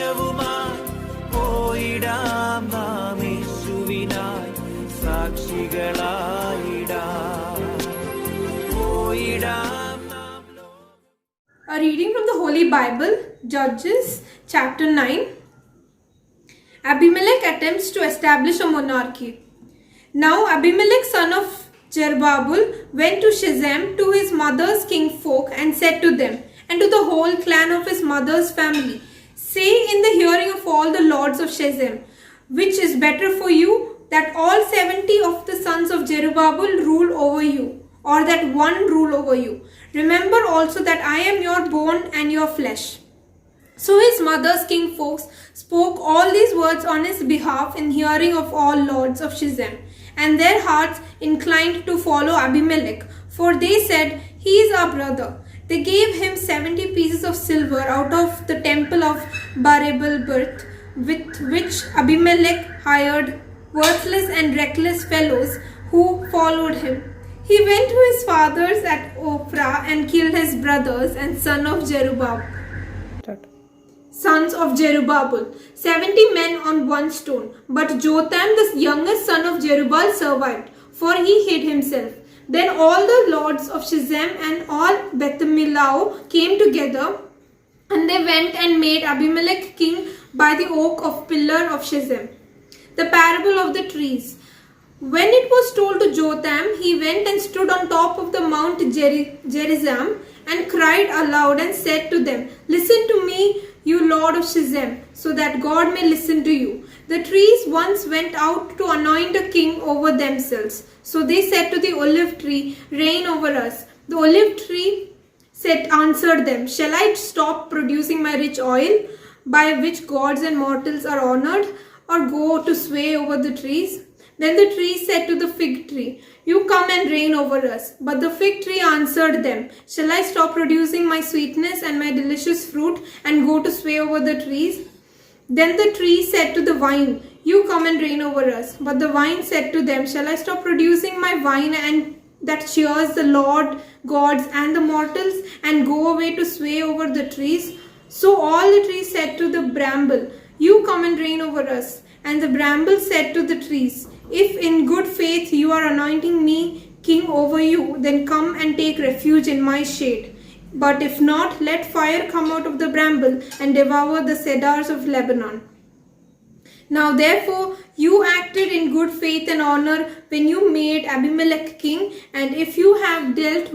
സന്തോഷവുമായി പോയിടാം നാം യേശുവിനായി സാക്ഷികളായിടാം പോയിടാം. A reading from the Holy Bible, Judges chapter 9. Abimelech attempts to establish a monarchy. Now Abimelech son of Jerubbaal went to Shechem to his mother's kinfolk and said to them and to the whole clan of his mother's family, say in the hearing of all the lords of Shechem, which is better for you, that all 70 of the sons of Jerubbaal rule over you, or that one rule over you? Remember also that I am your bone and your flesh. So his mother's kinfolks spoke all these words on his behalf in hearing of all lords of Shechem, and their hearts inclined to follow Abimelech, for they said, he is our brother. They gave him 70 pieces of silver out of the temple of Baal-berith, with which Abimelech hired worthless and reckless fellows who followed him. He went to his father's at Ophrah and killed his brothers and sons of Jerubbaal, 70 men on one stone. But Jotham, the youngest son of Jerubbaal, survived, for he hid himself. Then all the lords of Shechem and all Beth-milao came together, and they went and made Abimelech king by the oak of pillar of Shechem. The parable of the trees. When it was told to Jotham, he went and stood on top of the Mount Gerizim and cried aloud and said to them, listen to me, you Lord of Shechem, so that God may listen to you. The trees once went out to anoint a king over themselves. So they said to the olive tree, reign over us. The olive tree answered them, shall I stop producing my rich oil, by which gods and mortals are honored, or go to sway over the trees? Then the tree said to the fig tree, you come and reign over us. But the fig tree answered them, shall I stop producing my sweetness and my delicious fruit and go to sway over the trees? Then the tree said to the vine, you come and reign over us. But the vine said to them, shall I stop producing my wine and that cheers the Lord, gods and the mortals, and go away to sway over the trees? So all the trees said to the bramble, you come and reign over us. And the bramble said to the trees, if in good faith you are anointing me king over you, then come and take refuge in my shade. But if not, let fire come out of the bramble and devour the cedars of Lebanon. Now therefore you acted in good faith and honor when you made Abimelech king, and if you have dealt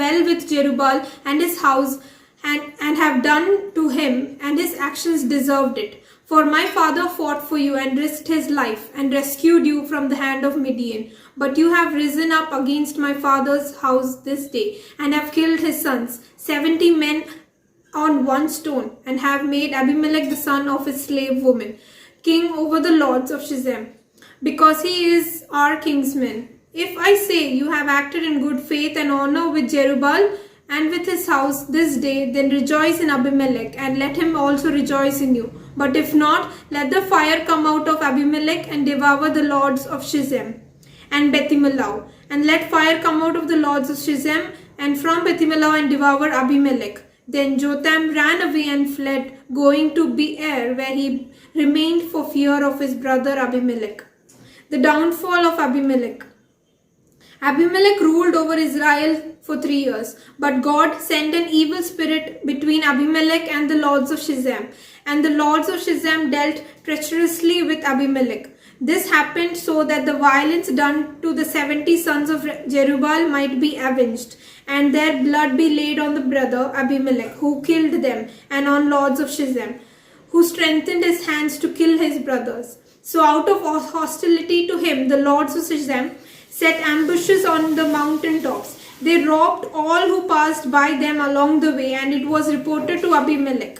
well with Jerubbaal and his house, and have done to him, and his actions deserved it. For my father fought for you and risked his life and rescued you from the hand of Midian. But you have risen up against my father's house this day and have killed his sons, 70 men on one stone, and have made Abimelech the son of his slave woman king over the lords of Shechem, because he is our kinsman. If I say you have acted in good faith and honor with Jerubbaal and with his house this day, then rejoice in Abimelech, and let him also rejoice in you. But if not, let the fire come out of Abimelech and devour the lords of Shechem and Beth-milao, and let fire come out of the lords of Shechem and from Beth-milao and devour Abimelech. Then Jotham ran away and fled, going to Beer, where he remained for fear of his brother Abimelech. The downfall of Abimelech. Abimelech ruled over Israel for 3 years, but God sent an evil spirit between Abimelech and the lords of Shechem, and the lords of Shechem dealt treacherously with Abimelech. This happened so that the violence done to the 70 sons of Jerubbaal might be avenged, and their blood be laid on the brother Abimelech, who killed them, and on lords of Shechem, who strengthened his hands to kill his brothers. So out of hostility to him, the lords of Shechem set ambushes on the mountain tops. They robbed all who passed by them along the way, and it was reported to Abimelech.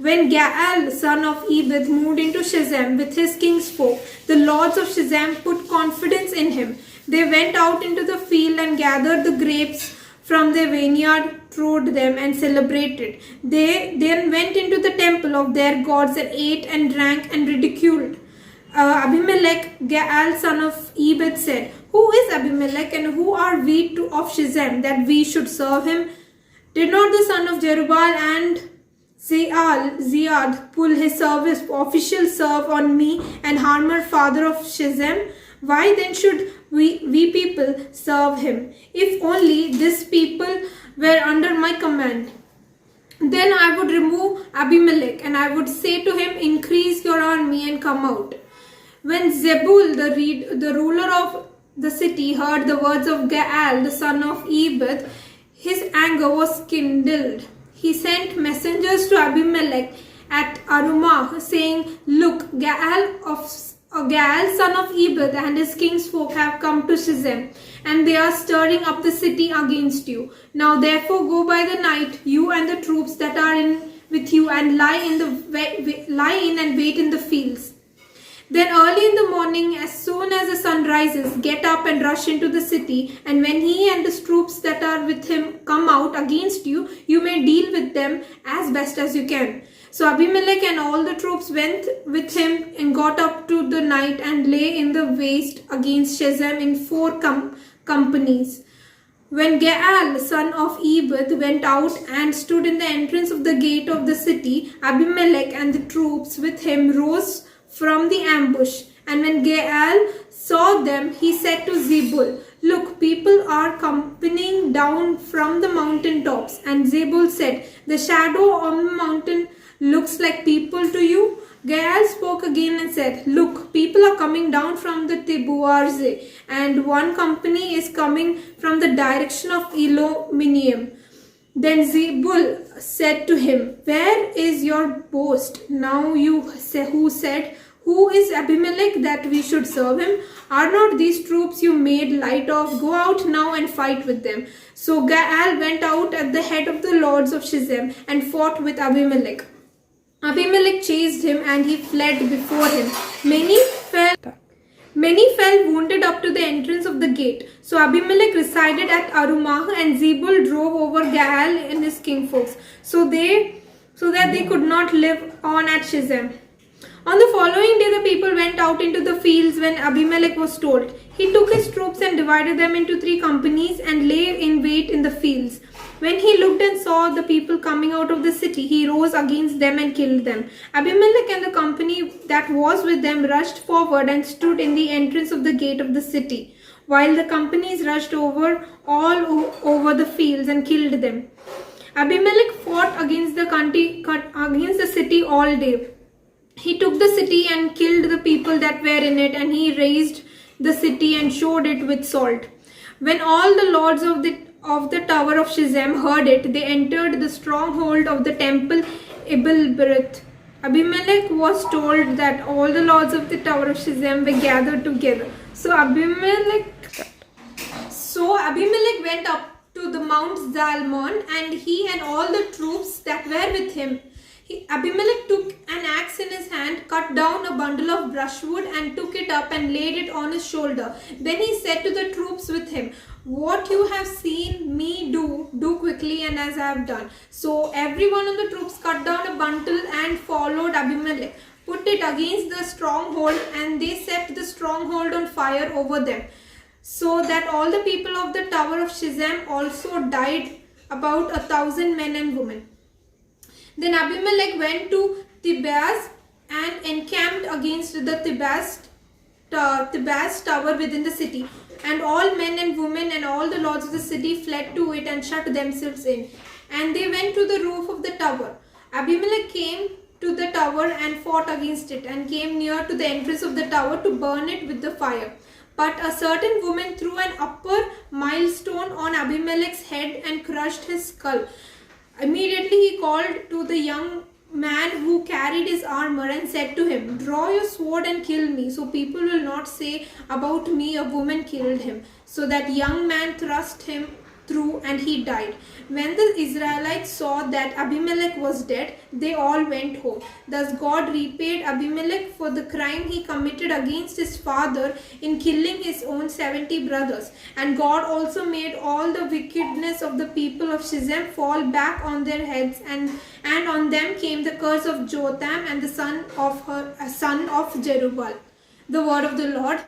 When Gaal, son of Ebed, moved into Shechem with his kinsfolk, the lords of Shechem put confidence in him. They went out into the field and gathered the grapes from their vineyard, trod them, and celebrated. They then went into the temple of their gods and ate and drank and ridiculed. Abimelech, Gaal, son of Ebed, said, who is Abimelech, and who are we of Shechem that we should serve him? Did not the son of Jerubbaal and Ziad pull his service official serve on me and Harmer father of Shizem? Why then should we people serve him? If only these people were under my command. Then I would remove Abimelech and I would say to him, increase your army and come out. When Zebul, the ruler of the city, heard the words of Gaal, the son of Ebed, his anger was kindled. He sent messengers to Abimelech at Arumah, saying, look, Gaal, son of Ebed, and his king's folk have come to Shizem, and they are stirring up the city against you. Now therefore go by the night, you and the troops that are in with you, and lie in and wait in the fields. Then early in the morning, as soon as the sun rises, get up and rush into the city, and when he and his troops that are with him come out against you, you may deal with them as best as you can. So Abimelech and all the troops went with him and got up to the night and lay in the waste against Shezem in 4 companies. When Gaal, son of Ebed, went out and stood in the entrance of the gate of the city, Abimelech and the troops with him rose from the ambush. And when Gaal saw them, he said to Zebul, look, people are coming down from the mountain tops. And Zebul said, the shadow on the mountain looks like people to you? Gaal spoke again and said, look, people are coming down from the Tibuarze, and 1 company is coming from the direction of Elominium. Then Zebul said to him, where is your boast? Now you say, who said, who is Abimelech that we should serve him? Are not these troops you made light of? Go out now and fight with them. So Gaal went out at the head of the lords of Shizem and fought with Abimelech. Abimelech chased him and he fled before him. Many fell wounded up to the entrance of the gate. So Abimelech resided at Arumah, and Zebul drove over Gaal and his kingfolks, so that they could not live on at Shizem. On the following day, the people went out into the fields when Abimelech was told. He took his troops and divided them into 3 companies and lay in wait in the fields. When he looked and saw the people coming out of the city, he rose against them and killed them. Abimelech and the company that was with them rushed forward and stood in the entrance of the gate of the city, while the companies rushed all over the fields and killed them. Abimelech fought against the city all day. He took the city and killed the people that were in it, and he razed the city and showed it with salt. When all the lords of the tower of Shizem heard it, they entered the stronghold of the temple Ibelberith. Abimelech was told that all the lords of the tower of Shizem were gathered together. So Abimelech went up to the Mount Zalmon, and he and all the troops that were with him. Abimelech took an axe in his hand, cut down a bundle of brushwood and took it up and laid it on his shoulder. Then he said to the troops with him, what you have seen me do quickly and as I have done. So everyone of the troops cut down a bundle and followed Abimelech, put it against the stronghold, and they set the stronghold on fire over them, so that all the people of the tower of Shizem also died, about 1,000 men and women. Then Abimelech went to Tibaz and encamped against the Tibaz tower within the city. And all men and women and all the lords of the city fled to it and shut themselves in. And they went to the roof of the tower. Abimelech came to the tower and fought against it, and came near to the entrance of the tower to burn it with the fire. But a certain woman threw an upper millstone on Abimelech's head and crushed his skull. Immediately he called to the young man who carried his armor and said to him, draw your sword and kill me, so people will not say about me a woman killed him. So that young man thrust him through, and he died. When the Israelites saw that Abimelech was dead, they all went home. Thus God repaid Abimelech for the crime he committed against his father in killing his own 70 brothers. And God also made all the wickedness of the people of Shizem fall back on their heads, and on them came the curse of Jotham and the son of Jerubbaal. The word of the Lord.